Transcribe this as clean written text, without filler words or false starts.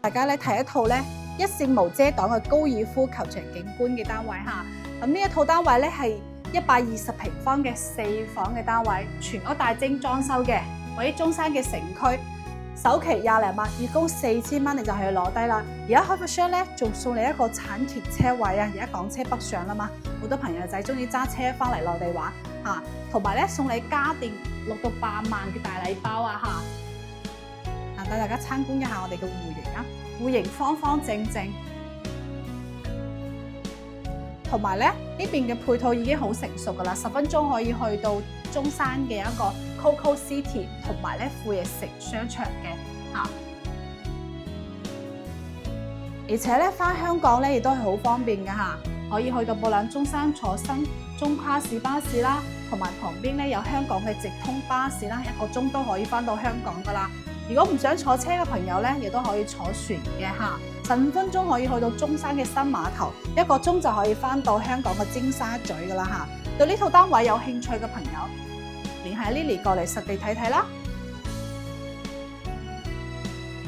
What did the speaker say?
大家咧睇一套咧一線無遮擋嘅高爾夫球場景觀嘅單位嚇。咁呢一套單位咧係120平方嘅4房嘅單位，全屋大精裝修嘅，位於中山嘅城區。首期20零萬，月供4000蚊，你就可以攞低啦。而家開發商咧仲送你一個產權車位啊！而家港車北上啦嘛，好多朋友仔中意揸車翻嚟內地玩嚇，同埋咧送你家電6到8萬嘅大禮包啊嚇！帶大家參觀一下我哋嘅戶型啊，戶型方方正正，同埋咧呢邊嘅配套已經好成熟噶啦，10分鐘可以去到中山嘅一個 Coco City 同埋咧富力城商場嘅嚇，而且咧翻香港咧亦都係好方便嘅嚇，可以去到布朗中山坐新中跨市巴士啦，同埋旁邊咧有香港嘅直通巴士啦，1個鐘都可以翻到香港噶啦。如果唔想坐車嘅朋友咧，亦都可以坐船嘅嚇，15分鐘可以去到中山嘅新碼頭，1個鐘就可以翻到香港嘅尖沙咀噶啦嚇。對呢套單位有興趣嘅朋友，聯繫 Lily 過嚟實地睇睇啦。